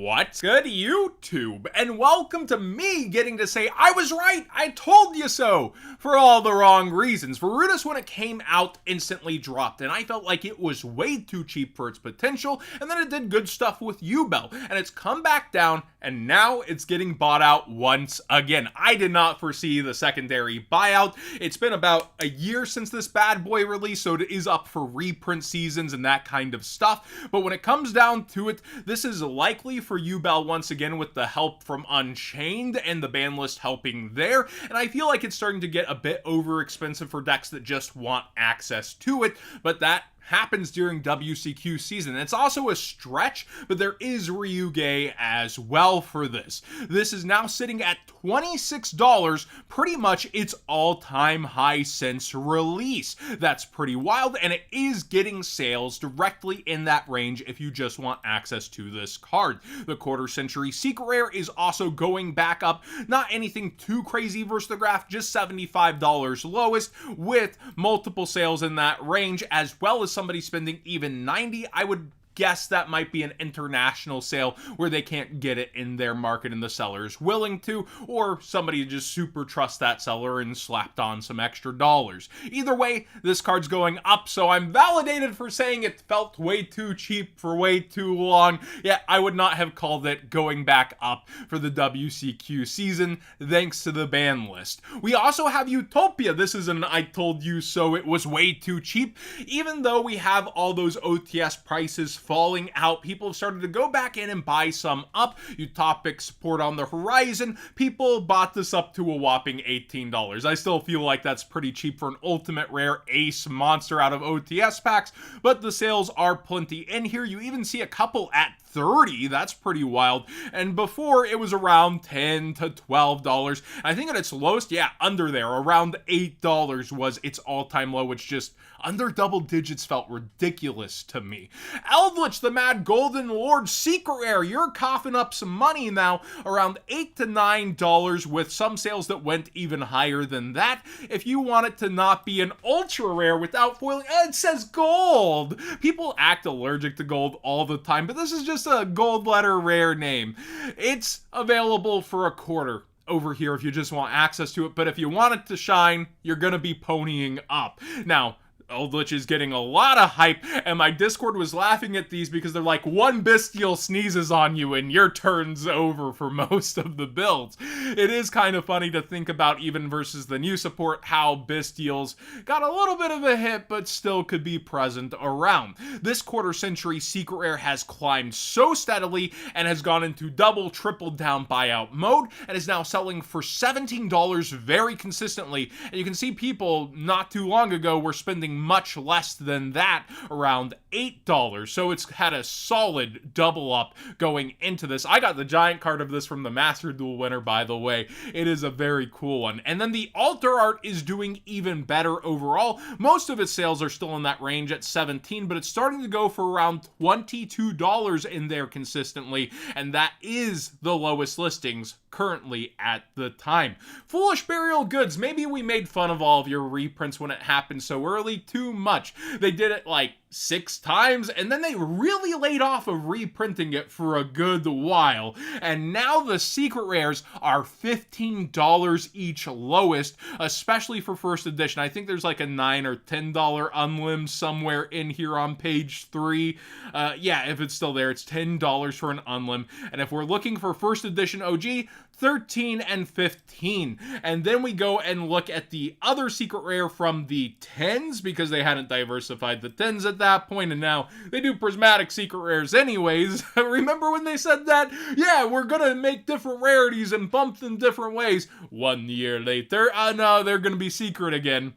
What's good, YouTube? And welcome to me getting to say I was right, I told you so, for all the wrong reasons. Virtus, when it came out, instantly dropped, and I felt like it was way too cheap for its potential, and then it did good stuff with UBell, and it's come back down, and now it's getting bought out once again. I did not foresee the secondary buyout. It's been about a year since this bad boy released, so it is up for reprint seasons and that kind of stuff, but when it comes down to it, this is likely for UBell once again with the help from Unchained and the ban list helping there, and I feel like it's starting to get a bit over expensive for decks that just want access to it, but that happens during WCQ season. It's also a stretch, but there is Ryuge as well for this. This is now sitting at $26, pretty much its all-time high since release. That's pretty wild, and it is getting sales directly in that range if you just want access to this card. The quarter century secret rare is also going back up, not anything too crazy versus the graph, just $75 lowest, with multiple sales in that range, as well as somebody spending even $90. I would guess that might be an international sale where they can't get it in their market and the seller is willing to, or somebody just super trusts that seller and slapped on some extra dollars. Either way, this card's going up, so I'm validated for saying it felt way too cheap for way too long. Yeah, I would not have called it going back up for the WCQ season, thanks to the ban list. We also have Utopia. This is an I told you so, it was way too cheap. Even though we have all those OTS prices falling out, people have started to go back in and buy some up. Utopic support on the horizon. People bought this up to a whopping $18. I still feel like that's pretty cheap for an ultimate rare ace monster out of OTS packs, but the sales are plenty in here. You even see a couple at $30. That's pretty wild. And before, it was around $10 to $12. I think at its lowest, yeah, under there, around $8 was its all-time low, which just under double digits felt ridiculous to me. Eldlich, the Mad Golden Lord secret rare, you're coughing up some money now, around $8 to $9, with some sales that went even higher than that. If you want it to not be an ultra rare without foiling, it says gold. People act allergic to gold all the time, but this is just a gold letter rare name. It's available for a quarter over here if you just want access to it, but if you want it to shine, you're gonna be ponying up. Now, Eldlich is getting a lot of hype, and my Discord was laughing at these because they're like, one Bestial sneezes on you and your turn's over for most of the builds. It is kind of funny to think about, even versus the new support, how Bestials got a little bit of a hit, but still could be present around. This quarter century secret rare has climbed so steadily and has gone into double, triple down buyout mode, and is now selling for $17 very consistently. And you can see people not too long ago were spending much less than that, around $8. So it's had a solid double up going into this. I got the giant card of this from the Master Duel winner, by the way. It is a very cool one. And then the altar art is doing even better overall. Most of its sales are still in that range at $17, but it's starting to go for around $22 in there consistently, and that is the lowest listings currently at the time. Foolish Burial Goods, maybe we made fun of all of your reprints when it happened so early too much. They did it like 6 times, and then they really laid off of reprinting it for a good while. And now the secret rares are $15 each lowest, especially for first edition. I think there's like a $9 or $10 unlim somewhere in here on page 3. Yeah, if it's still there, it's $10 for an unlim. And if we're looking for first edition OG, $13 and $15. And then we go and look at the other secret rare from the 10s, because they hadn't diversified the 10s at that point, and now they do prismatic secret rares anyways. Remember when they said that? Yeah, we're gonna make different rarities and bump them different ways. 1 year later, no, they're gonna be secret again.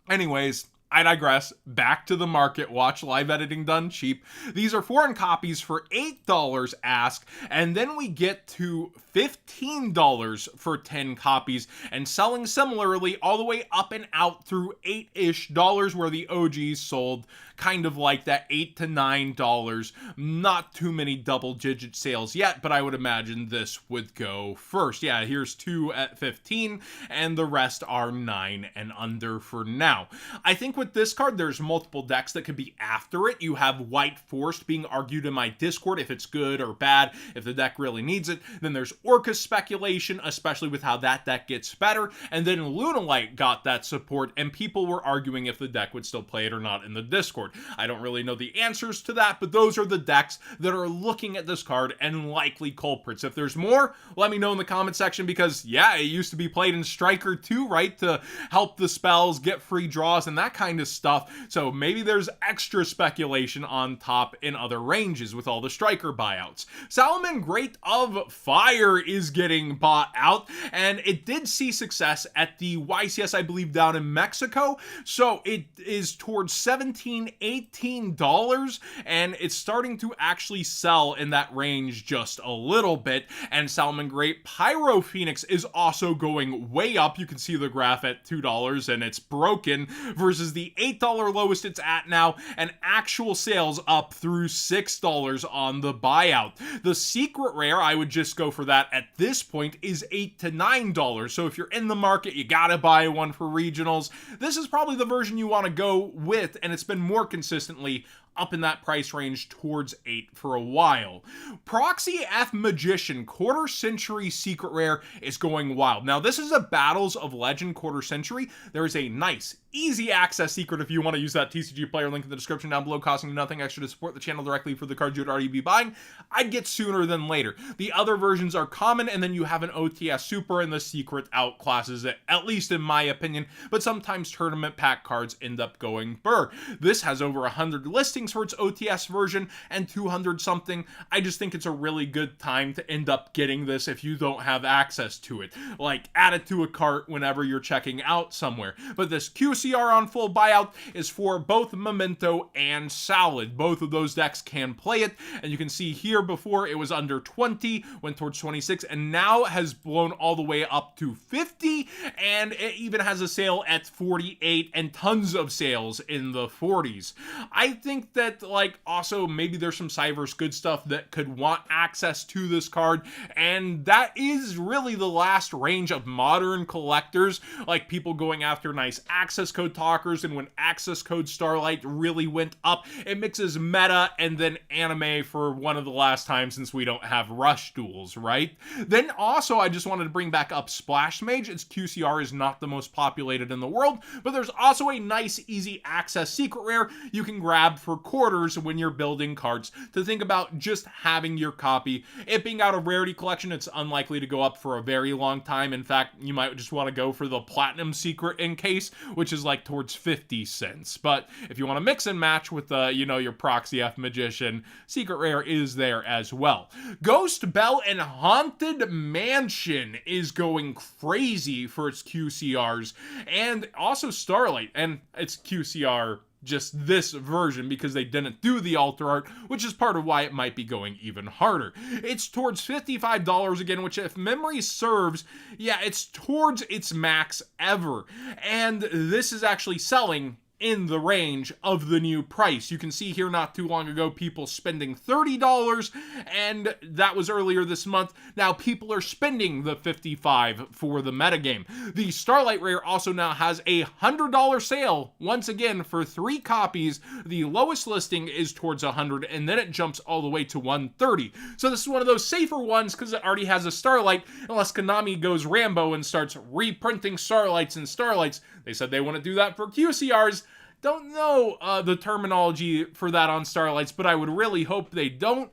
Anyways, I digress. Back to the market. Watch live editing done cheap. These are foreign copies for $8 ask, and then we get to $15 for 10 copies, and selling similarly all the way up and out through $8-ish, where the OGs sold kind of like that $8 to $9. Not too many double-digit sales yet, but I would imagine this would go first. Yeah, here's 2 at 15, and the rest are 9 and under for now. I think think with this card, there's multiple decks that could be after it. You have White Forest being argued in my Discord if it's good or bad, if the deck really needs it. Then there's Orca Speculation, especially with how that deck gets better. And then Lunalight got that support, and people were arguing if the deck would still play it or not in the Discord. I don't really know the answers to that, but those are the decks that are looking at this card and likely culprits. If there's more, let me know in the comment section, because yeah, it used to be played in Striker too, right? To help the spells, get free draws, and that kind of stuff. So maybe there's extra speculation on top in other ranges with all the Striker buyouts. Salomon Great of Fire is getting bought out, and it did see success at the YCS, I believe, down in Mexico. So it is towards $17, $18, and it's starting to actually sell in that range just a little bit. And Salomon Great Pyro Phoenix is also going way up. You can see the graph at $2, and it's broken versus the $8 lowest it's at now, and actual sales up through $6 on the buyout. The secret rare, I would just go for that at this point, is $8 to $9. So if you're in the market, you gotta buy one for regionals. This is probably the version you want to go with, and it's been more consistently up in that price range towards $8 for a while. Proxy F Magician quarter century secret rare is going wild. Now this is a Battles of Legend quarter century. There is a nice easy access secret if you want to use that TCG player link in the description down below, costing you nothing extra to support the channel directly for the cards you'd already be buying. I'd get sooner than later. The other versions are common, and then you have an OTS super, and the secret outclasses it, at least in my opinion, but sometimes tournament pack cards end up going burr. This has over 100 listings for its OTS version and 200 something. I just think it's a really good time to end up getting this if you don't have access to it. Like, add it to a cart whenever you're checking out somewhere. But this QCR on full buyout is for both Memento and Salad. Both of those decks can play it, and you can see here before it was under 20, went towards 26, and now has blown all the way up to 50, and it even has a sale at 48 and tons of sales in the 40s. I think that, like, also maybe there's some Cyverse good stuff that could want access to this card, and that is really the last range of modern collectors, like people going after nice access code talkers. And when access code Starlight really went up, it mixes meta and then anime for one of the last times since we don't have rush duels, right? Then also I just wanted to bring back up Splash Mage. Its QCR is not the most populated in the world, but there's also a nice easy access secret rare you can grab for quarters when you're building cards to think about just having your copy. It being out of rarity collection, it's unlikely to go up for a very long time. In fact, you might just want to go for the platinum secret in case, which is like towards 50 cents. But if you want to mix and match with your Proxy F Magician, secret rare is there as well. Ghost Bell and Haunted Mansion is going crazy for its QCRs, and also Starlight and its QCR, just this version, because they didn't do the alter art, which is part of why it might be going even harder. It's towards $55 again, which, if memory serves, yeah, it's towards its max ever. And this is actually selling in the range of the new price. You can see here not too long ago people spending $30, and that was earlier this month. Now people are spending the $55 for the metagame. The Starlight Rare also now has a $100 sale, once again for 3 copies. The lowest listing is towards $100, and then it jumps all the way to $130. So this is one of those safer ones because it already has a Starlight, unless Konami goes Rambo and starts reprinting Starlights and Starlights. They said they want to do that for QCRs. Don't know the terminology for that on Starlights, but I would really hope they don't.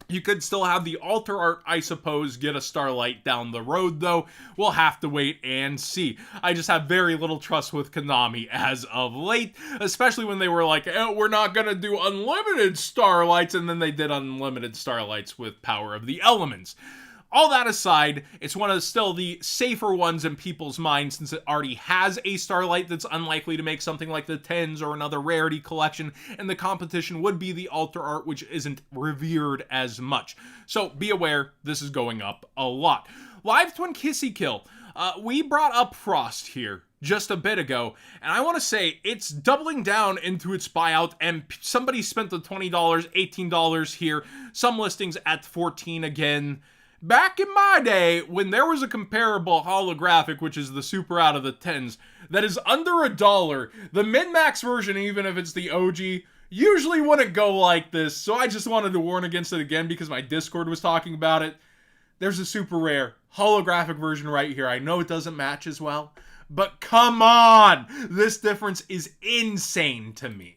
You could still have the alter art, I suppose, get a Starlight down the road, though. We'll have to wait and see. I just have very little trust with Konami as of late, especially when they were like, oh, we're not going to do unlimited Starlights, and then they did unlimited Starlights with Power of the Elements. All that aside, it's one of still the safer ones in people's minds since it already has a Starlight that's unlikely to make something like the 10s or another rarity collection, and the competition would be the alter art, which isn't revered as much. So be aware, this is going up a lot. Live Twin Kissy Kill. We brought up Frost here just a bit ago, and I want to say it's doubling down into its buyout, and somebody spent the $20, $18 here. Some listings at $14 again. Back in my day, when there was a comparable holographic, which is the super out of the 10s, that is under $1, the min-max version, even if it's the OG, usually wouldn't go like this. So I just wanted to warn against it again because my Discord was talking about it. There's a super rare holographic version right here. I know it doesn't match as well, but come on! This difference is insane to me.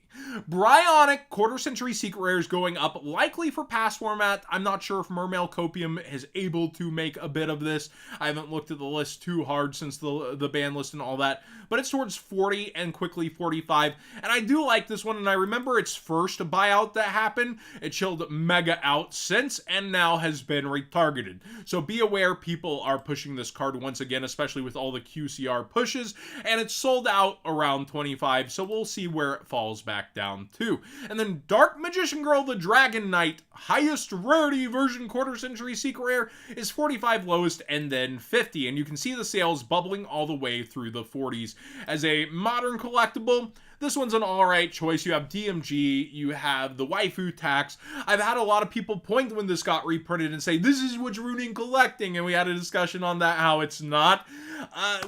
Bryonic quarter-century secret rares going up, likely for pass format. I'm not sure if Mermail Copium is able to make a bit of this. I haven't looked at the list too hard since the ban list and all that, but it's towards 40 and quickly 45. And I do like this one, and I remember its first buyout that happened. It chilled mega out since, and now has been retargeted. So be aware, people are pushing this card once again, especially with all the QCR pushes, and it's sold out around 25, so we'll see where it falls back down to. And then Dark Magician Girl, the Dragon Knight, highest rarity version quarter-century secret rare, is 45 lowest and then 50. And you can see the sales bubbling all the way through the 40s. As a modern collectible, this one's an alright choice. You have DMG, you have the waifu tax. I've had a lot of people point when this got reprinted and say, this is what's ruining collecting, and we had a discussion on that, how it's not.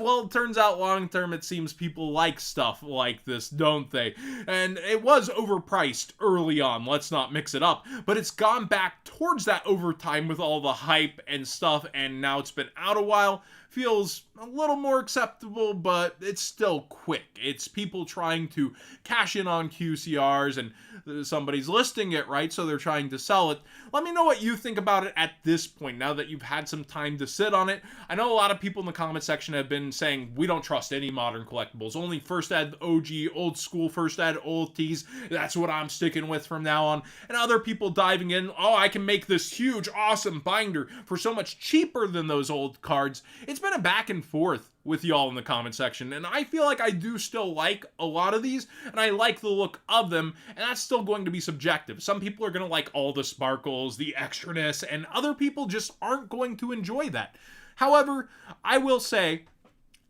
Well, it turns out long term it seems people like stuff like this, don't they? And it was overpriced early on, let's not mix it up, but it's gone back towards that over time with all the hype and stuff, and now it's been out a while. Feels a little more acceptable, but it's still quick. It's people trying to cash in on QCRs, and somebody's listing it, right? So they're trying to sell it. Let me know what you think about it at this point, now that you've had some time to sit on it. I know a lot of people in the comment section have been saying, we don't trust any modern collectibles. Only first ed OG, old school first ed, old tees. That's what I'm sticking with from now on. And other people diving in, oh, I can make this huge, awesome binder for so much cheaper than those old cards. It's been a back and forth with y'all in the comment section, and I feel like I do still like a lot of these, and I like the look of them, and that's still going to be subjective. Some people are going to like all the sparkles, the extraness, and other people just aren't going to enjoy that. However, I will say,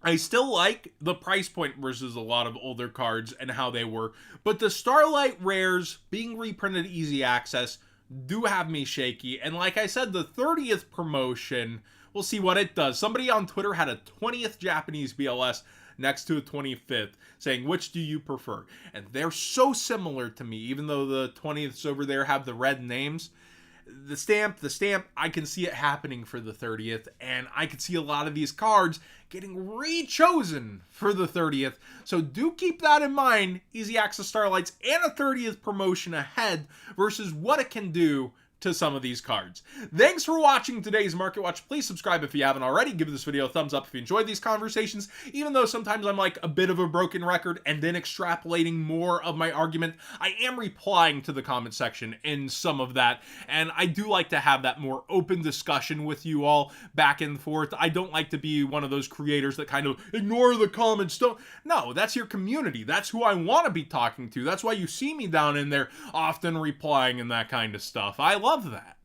I still like the price point versus a lot of older cards and how they were, but the Starlight rares being reprinted easy access do have me shaky, and like I said, the 30th promotion, we'll see what it does. Somebody on Twitter had a 20th Japanese BLS next to a 25th, saying, which do you prefer? And they're so similar to me, even though the 20ths over there have the red names. The stamp, I can see it happening for the 30th, and I could see a lot of these cards getting re-chosen for the 30th. So do keep that in mind, Easy Access Starlights and a 30th promotion ahead versus what it can do to some of these cards. Thanks for watching today's Market Watch. Please subscribe if you haven't already. Give this video a thumbs up if you enjoyed these conversations, even though sometimes I'm like a bit of a broken record and then extrapolating more of my argument. I am replying to the comment section in some of that, and I do like to have that more open discussion with you all back and forth. I don't like to be one of those creators that kind of ignore the comments. No, that's your community. That's who I want to be talking to. That's why you see me down in there often replying and that kind of stuff. I love that.